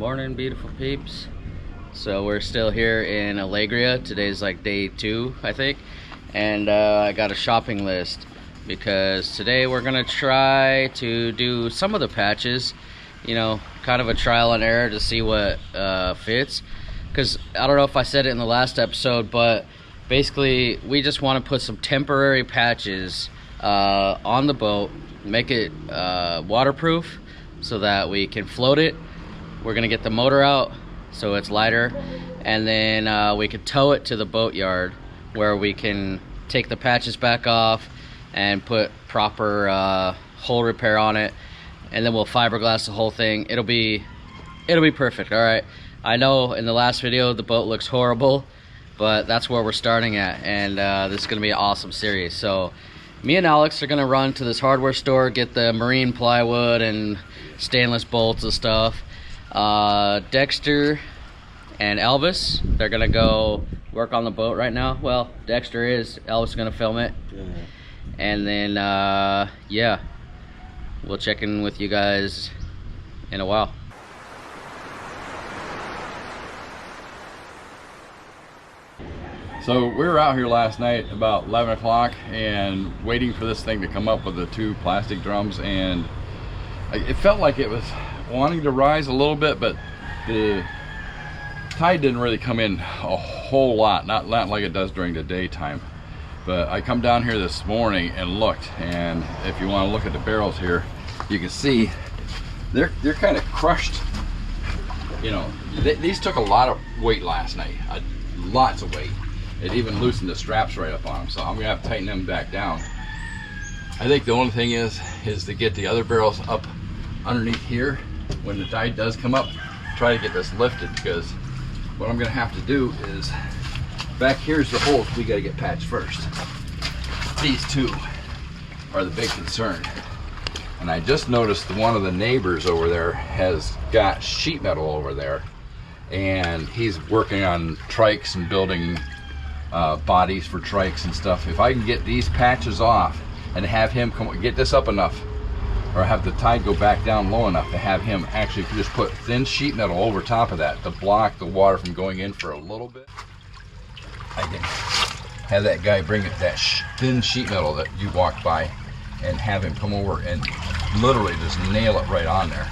Morning, beautiful peeps. So we're still here in Alegria. Today's like day 2, I think, and I got a shopping list because today we're gonna try to do some of the patches, you know, kind of a trial and error to see what fits. Because I don't know if I said it in the last episode, but basically we just want to put some temporary patches on the boat, make it waterproof so that we can float it. We're gonna get the motor out so it's lighter, and then we could tow it to the boat yard where we can take the patches back off and put proper hull repair on it, and then we'll fiberglass the whole thing. It'll be perfect. All right, I know in the last video the boat looks horrible, but that's where we're starting at, and this is gonna be an awesome series. So me and Alex are gonna run to this hardware store, get the marine plywood and stainless bolts and stuff. Dexter and Elvis, they're gonna go work on the boat right now. Well, Dexter is, Elvis is gonna film it. Yeah. And then yeah, we'll check in with you guys in a while. So we were out here last night about 11 o'clock and waiting for this thing to come up with the 2 plastic drums, and it felt like it was wanting to rise a little bit, but the tide didn't really come in a whole lot, not like it does during the daytime. But I come down here this morning and looked, and if you want to look at the barrels here, you can see they're kind of crushed. You know, these took a lot of weight last night, lots of weight. It even loosened the straps right up on them, so I'm gonna have to tighten them back down. I think the only thing is to get the other barrels up underneath here when the tide does come up, try to get this lifted, because what I'm gonna have to do is, back here's the holes we gotta get patched first. These 2 are the big concern. And I just noticed one of the neighbors over there has got sheet metal over there, and he's working on trikes and building bodies for trikes and stuff. If I can get these patches off and have him come get this up enough, or have the tide go back down low enough to have him actually just put thin sheet metal over top of that to block the water from going in for a little bit, I can have that guy bring it that thin sheet metal that you walked by and have him come over and literally just nail it right on there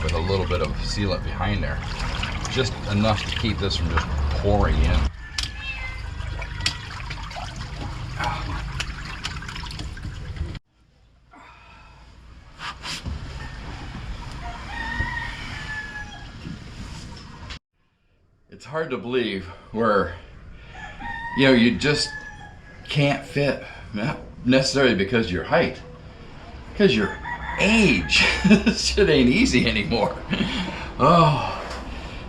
with a little bit of sealant behind there, just enough to keep this from just pouring in. It's hard to believe where, you know, you just can't fit, not necessarily because of your height, because your age. This shit ain't easy anymore. Oh,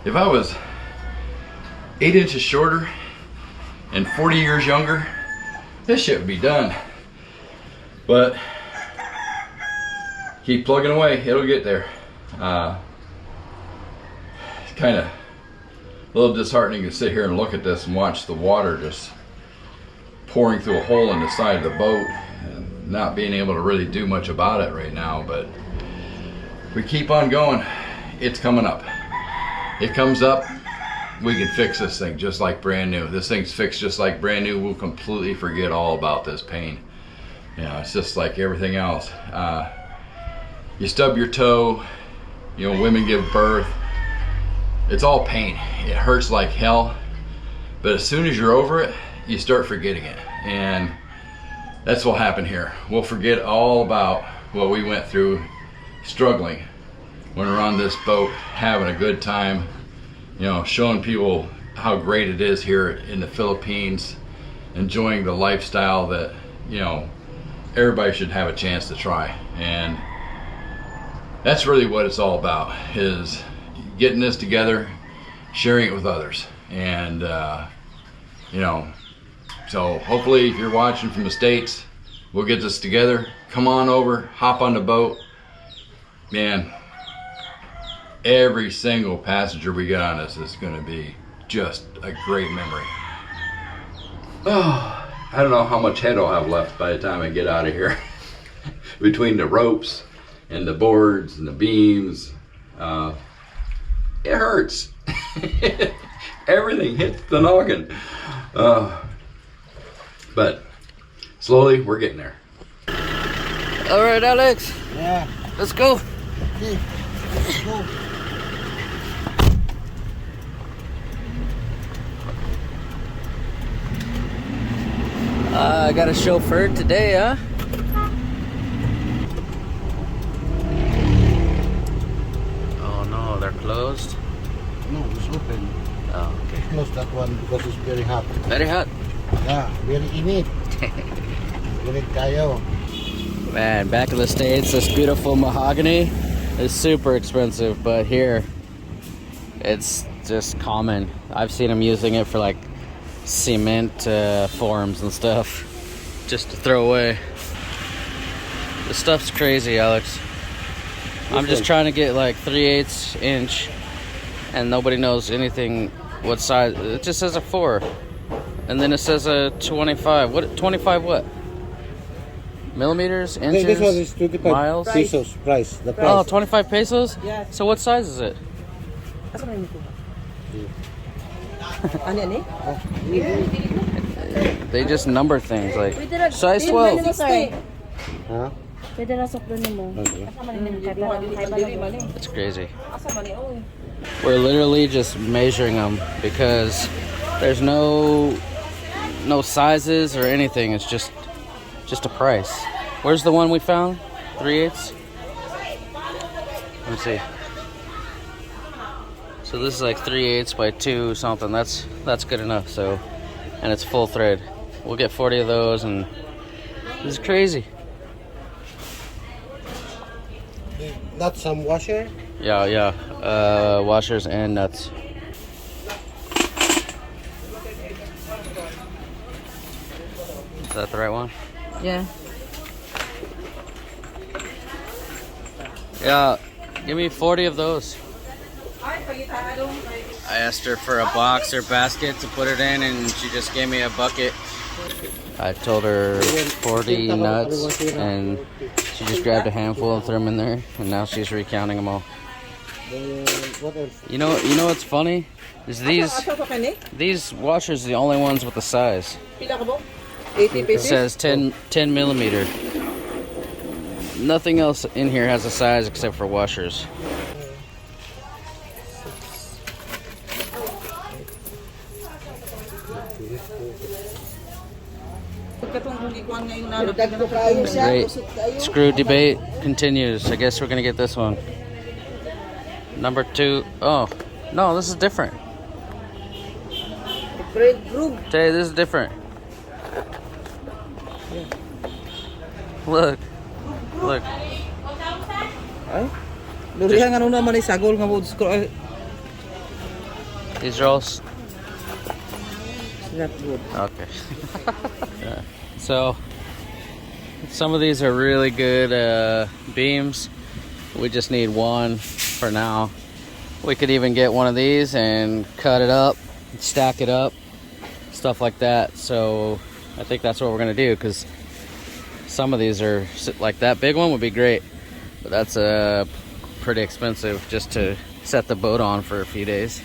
if I was 8 inches shorter and 40 years younger, this shit would be done. But keep plugging away, it'll get there. It's kind of a little disheartening to sit here and look at this and watch the water just pouring through a hole in the side of the boat and not being able to really do much about it right now. But we keep on going. It's coming up. It comes up, we can fix this thing just like brand new. This thing's fixed just like brand new. We'll completely forget all about this pain. You know, it's just like everything else. You stub your toe, you know, women give birth. It's all pain. It hurts like hell, but as soon as you're over it, you start forgetting it, and that's what happened here. We'll forget all about what we went through struggling when we're on this boat, having a good time, you know, showing people how great it is here in the Philippines, enjoying the lifestyle that, you know, everybody should have a chance to try. And that's really what it's all about, is getting this together, sharing it with others. And you know, so hopefully if you're watching from the States, we'll get this together. Come on over, hop on the boat. Man, every single passenger we get on this is gonna be just a great memory. Oh, I don't know how much head I'll have left by the time I get out of here. Between the ropes and the boards and the beams, it hurts. Everything hits the noggin. But slowly we're getting there. All right, Alex. Yeah. Let's go. Okay. Let's go. I got a chauffeur today, huh? Oh no, they're closed. No, it's open. Oh, okay. Close that one because it's very hot. Very hot. Yeah, very init. Init kayo. Man, back in the States, this beautiful mahogany is super expensive, but here it's just common. I've seen them using it for like cement forms and stuff just to throw away. This stuff's crazy, Alex. I'm just trying to get like 3/8 inch and nobody knows anything what size. It just says a 4 and then it says a 25. What 25 what? Millimeters, inches, This one is 25 miles? pesos price. The price. Oh, 25 pesos? Yes. So what size is it? Asa man yung Ano yan They just number things like size 12. Huh? Pwede na sukdunin mo. Okay. It's crazy. Asa man oy. We're literally just measuring them because there's no sizes or anything. It's just a price. Where's the one we found? 3/8. Let me see. So this is like 3/8 by 2 something. That's good enough. So, and it's full thread. We'll get 40 of those, and this is crazy. Not some washer? Yeah. Washers and nuts. Is that the right one? Yeah. Yeah, give me 40 of those. I asked her for a box or basket to put it in, and she just gave me a bucket. I told her 40 nuts, and she just grabbed a handful and threw them in there, and now she's recounting them all. What else? You know what's funny? Is these washers are the only ones with the size. Pila ka bo? 80 It pesos. says 10 millimeter. Nothing else in here has a size except for washers. Great. Screw debate continues. I guess we're gonna get this one. Number 2. Oh, no, this is different. Hey, this is different. Look. Ay. Durihan nga naman ni sagol nga mo scroll. These are all Not good. okay. Yeah. So some of these are really good beams. We just need one for now. We could even get one of these and cut it up, stack it up, stuff like that. So I think that's what we're gonna do, because some of these are like that big one would be great, but that's pretty expensive just to set the boat on for a few days.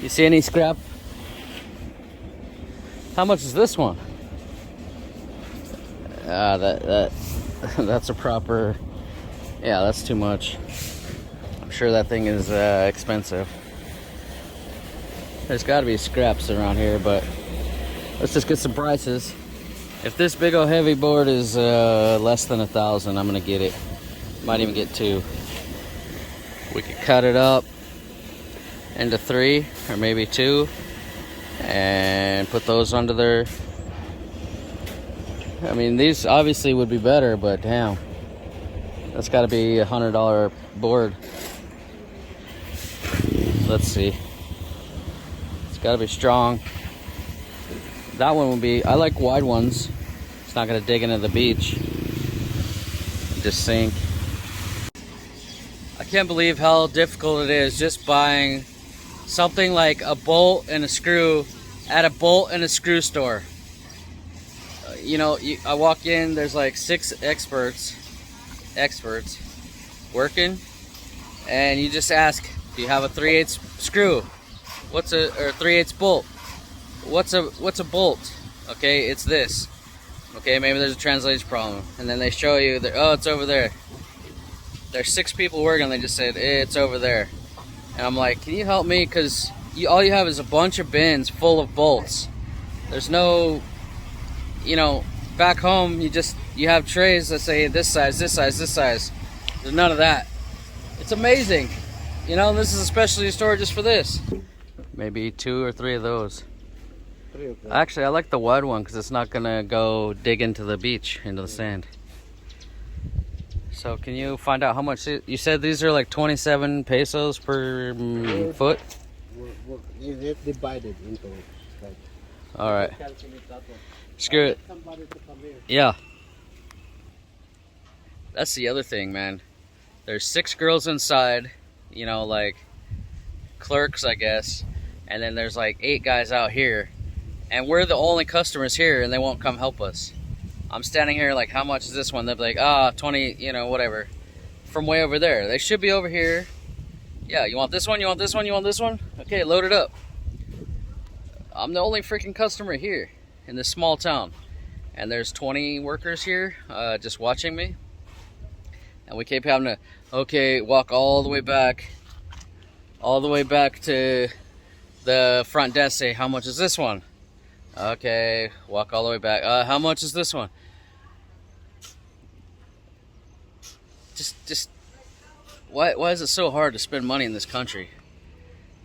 You see any scrap? How much is this one? That's a proper. Yeah, that's too much. I'm sure that thing is expensive. There's got to be scraps around here, but let's just get some prices. If this big old heavy board is less than 1,000, I'm gonna get it. Might even get 2. We could cut it up into 3 or maybe 2 and put those under there. I mean, these obviously would be better, but damn, that's got to be $100 board. Let's see. It's got to be strong. That one would be. I like wide ones. It's not gonna dig into the beach. Just sink. I can't believe how difficult it is just buying something like a bolt and a screw at a bolt and a screw store. You know, I walk in, there's like 6 experts working, and you just ask, Do you have a 3/8 screw? What's a, or 3/8 bolt? What's a bolt? Okay, it's this. Okay, maybe there's a translation problem. And then they show you that, oh, it's over there. There's 6 people working, they just said, it's over there. And I'm like, can you help me? Because all you have is a bunch of bins full of bolts. There's no, you know, back home, you have trays that say this size, this size, this size. There's none of that. It's amazing. You know, this is a specialty store just for this. Maybe 2 or 3 of those. Actually, I like the wide one because it's not gonna go dig into the beach, into the sand. So can you find out how much, you said these are like 27 pesos per foot? It's divided into like. All right. Screw it. Yeah. That's the other thing, man. There's 6 girls inside, you know, like clerks, I guess. And then there's like 8 guys out here. And we're the only customers here and they won't come help us. I'm standing here like, how much is this one? They'll be like, 20, you know, whatever. From way over there. They should be over here. Yeah, you want this one? You want this one? You want this one? Okay, load it up. I'm the only freaking customer here in this small town. And there's 20 workers here just watching me. And we keep having to, okay, walk all the way back to the front desk, say, how much is this one? Okay, walk all the way back. How much is this one? Just, why is it so hard to spend money in this country?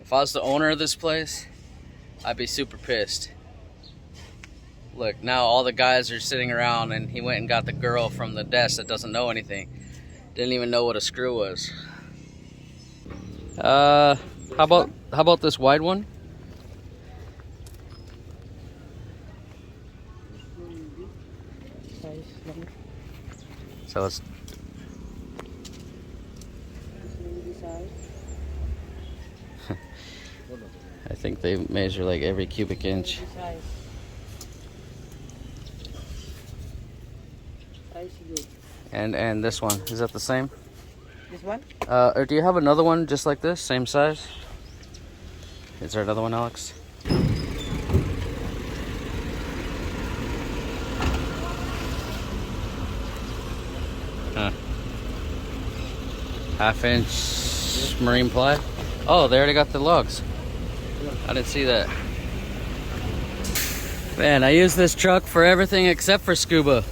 If I was the owner of this place, I'd be super pissed. Look, now all the guys are sitting around and he went and got the girl from the desk that doesn't know anything. Didn't even know what a screw was. How about this wide one? So it's I think they measure like every cubic inch. And this one, is that the same? This one? Or do you have another one just like this, same size? Is there another one, Alex? Huh. 1/2 inch marine ply. Oh, they already got the logs. I didn't see that. Man, I use this truck for everything except for scuba.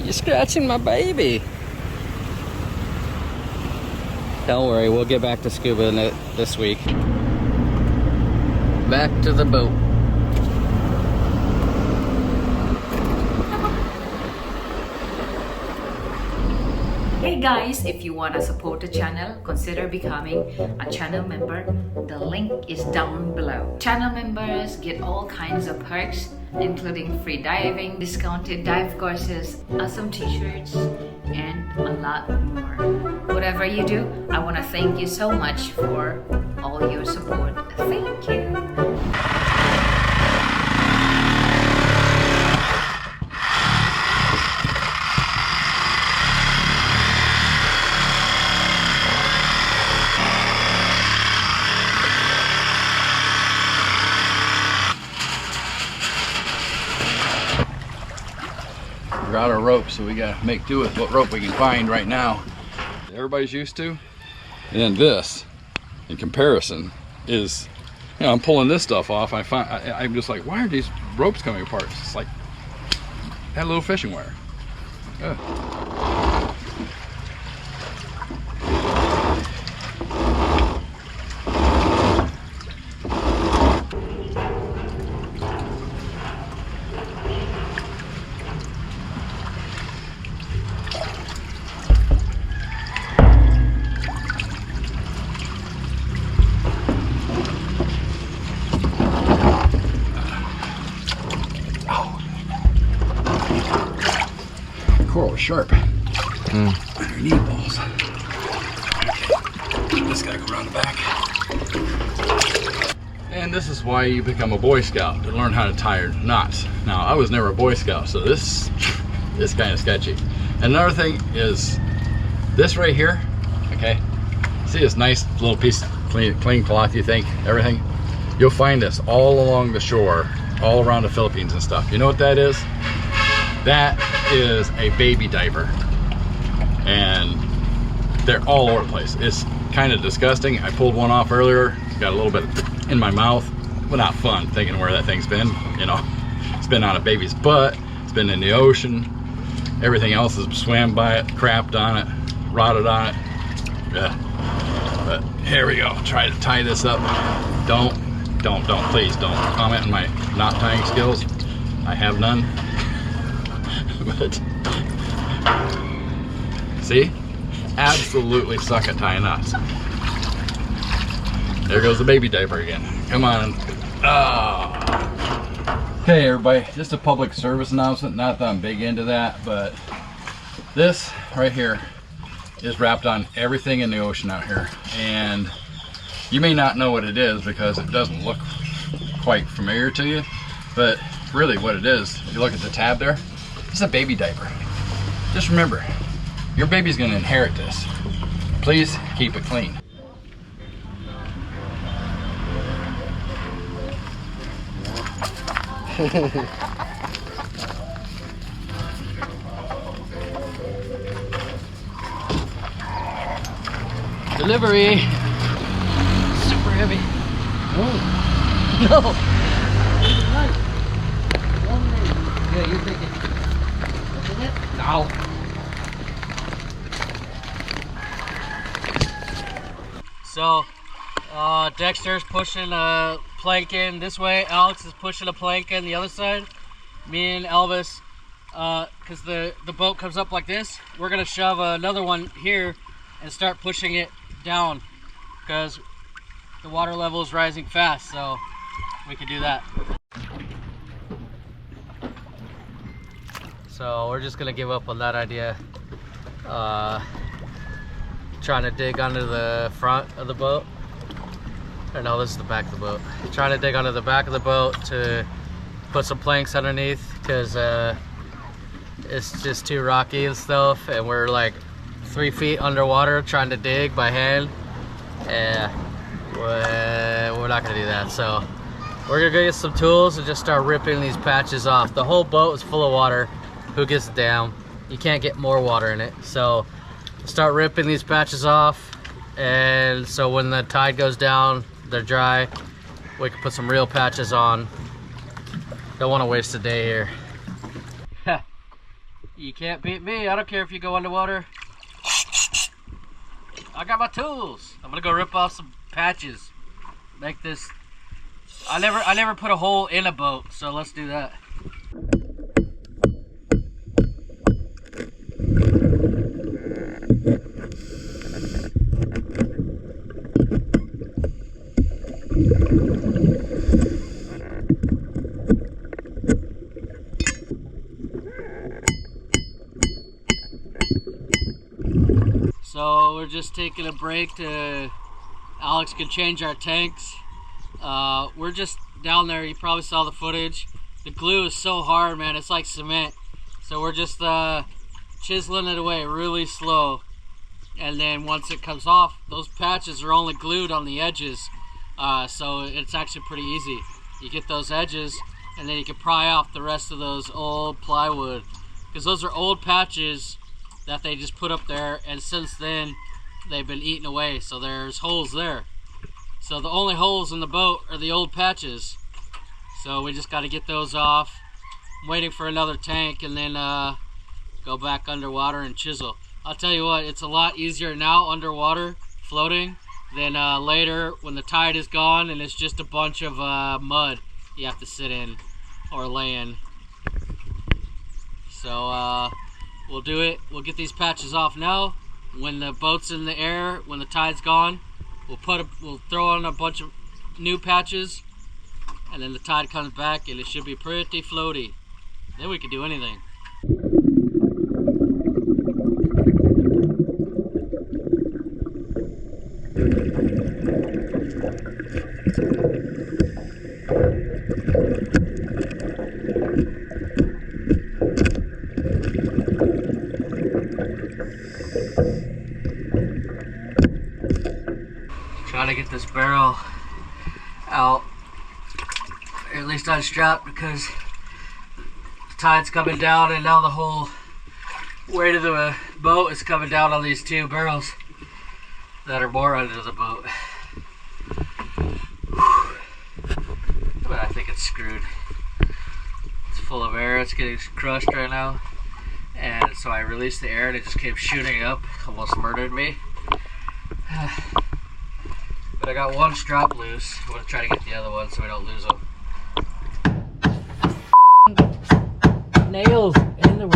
You're scratching my baby. Don't worry, we'll get back to scuba this week. Back to the boat. Hey guys, if you want to support the channel, consider becoming a channel member. The link is down below. Channel members get all kinds of perks, including free diving, discounted dive courses, awesome t-shirts, and a lot more. Whatever you do, I want to thank you so much for all your support. Thank you. We're out of rope, so we gotta make do with what rope we can find right now. Everybody's used to. And then this, in comparison, is, you know, I'm pulling this stuff off. I'm just like, why are these ropes coming apart? It's like, had a little fishing wire. Ugh. Coral sharp. Underneath balls. Okay. This gotta go around the back. And this is why you become a Boy Scout, to learn how to tie knots. Now, I was never a Boy Scout, so this is kind of sketchy. And another thing is, This right here, okay, see this nice little piece of clean cloth, you think, everything? You'll find this all along the shore, all around the Philippines and stuff. You know what that is? That is a baby diaper. And they're all over the place. It's kind of disgusting. I pulled one off earlier, got a little bit in my mouth. Well, not fun thinking where that thing's been, you know. It's been on a baby's butt, it's been in the ocean. Everything else has swam by it, crapped on it, rotted on it. Yeah. But here we go. Try to tie this up. Please don't comment on my knot tying skills. I have none. But see? Absolutely suck at tying knots. There goes the baby diaper again. Come on. Oh. Hey everybody, just a public service announcement. Not that I'm big into that, but this right here is wrapped on everything in the ocean out here. And you may not know what it is because it doesn't look quite familiar to you, but really what it is, if you look at the tab there, it's a baby diaper. Just remember, your baby's gonna inherit this. Please keep it clean. Delivery. Super heavy. No. No. Yeah, you take it. Isn't it? No. So, Dexter's pushing a plank in this way. Alex is pushing a plank in the other side. Me and Elvis, because the boat comes up like this, we're gonna shove another one here and start pushing it down because the water level is rising fast, so we can do that. So we're just gonna give up on that idea. Trying to dig under the front of the boat. Or no, this is the back of the boat. Trying to dig under the back of the boat to put some planks underneath because it's just too rocky and stuff, and we're like 3 feet underwater trying to dig by hand. Yeah, we're not gonna do that. So we're gonna go get some tools and just start ripping these patches off. The whole boat is full of water. Who gives a damn? You can't get more water in it. So start ripping these patches off, and so when the tide goes down, they're dry. We can put some real patches on. Don't want to waste a day here. You can't beat me. I don't care if you go underwater. I got my tools. I'm gonna go rip off some patches. Make this. I never put a hole in a boat, so let's do that. So we're just taking a break to Alex can change our tanks. We're just down there. You probably saw the footage. The glue is so hard, man. It's like cement. So we're just chiseling it away really slow. And then once it comes off, those patches are only glued on the edges. So it's actually pretty easy. You get those edges and then you can pry off the rest of those old plywood. Because those are old patches that they just put up there, and since then they've been eaten away, so there's holes there. So the only holes in the boat are the old patches, so we just got to get those off. I'm waiting for another tank and then go back underwater and chisel. I'll tell you what, it's a lot easier now underwater floating than later when the tide is gone and it's just a bunch of mud you have to sit in or lay in. So we'll do it. We'll get these patches off now. When the boat's in the air, when the tide's gone, we'll throw on a bunch of new patches, and then the tide comes back and it should be pretty floaty. Then we can do anything. Trying to get this barrel out, or at least unstrapped, because the tide's coming down and now the whole weight of the boat is coming down on these two barrels that are more under the boat. But I think it's screwed. It's full of air, it's getting crushed right now. And so I released the air and it just came shooting up, almost murdered me. But I got one strap loose. I'm gonna try to get the other one so we don't lose them. Nails in the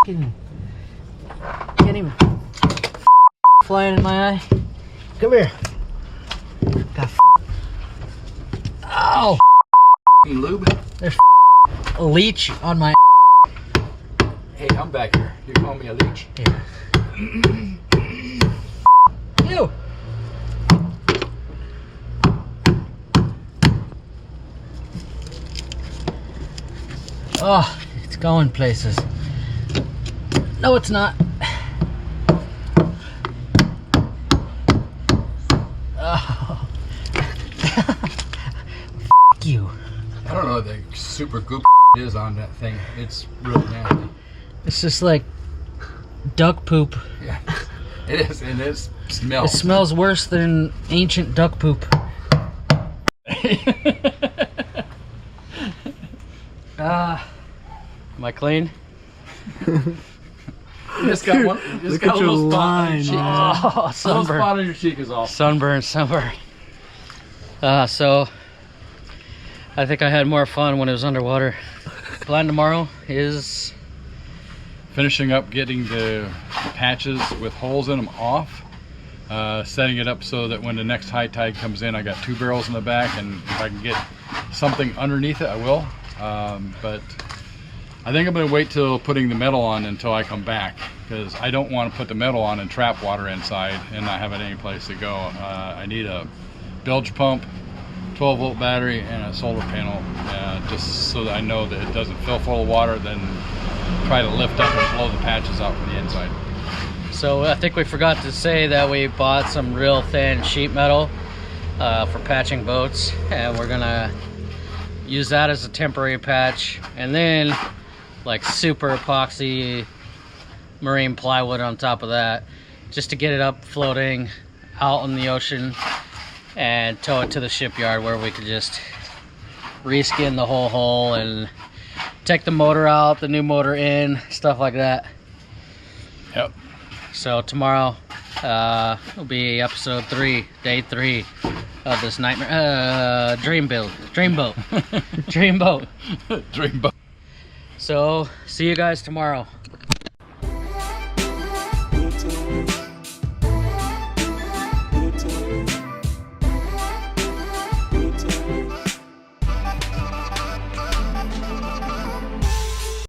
fucking, can't even flying in my eye. Come here. Got oh, Lube. there's a leech on my. Hey, I'm back here. You call me a leech? Yeah. Ew. Oh, it's going places. No, it's not. Oh. F you. I don't know what the super goop is on that thing. It's really nasty. It's just like duck poop. Yeah, it is, and it smells. It smells worse than ancient duck poop. Am I clean? You just got one. You just got a little spot on your cheek. Oh, A little sunburn. spot on your cheek is all. Sunburn. So I think I had more fun when it was underwater. Plan tomorrow is Finishing up getting the patches with holes in them off. Setting it up so that when the next high tide comes in, I got 2 barrels in the back, and if I can get something underneath it, I will. But I think I'm going to wait till putting the metal on until I come back, because I don't want to put the metal on and trap water inside and not have it any place to go. I need a bilge pump, 12-volt battery, and a solar panel, just so that I know that it doesn't fill full of water, then try to lift up and blow the patches out from the inside. So I think we forgot to say that we bought some real thin sheet metal for patching boats, and we're gonna use that as a temporary patch, and then like super epoxy marine plywood on top of that, just to get it up floating out in the ocean and tow it to the shipyard where we could just reskin the whole hull and take the motor out, the new motor in, stuff like that. Yep. So tomorrow will be episode 3, day 3 of this nightmare dream boat. Dream boat. Dream boat. So see you guys tomorrow.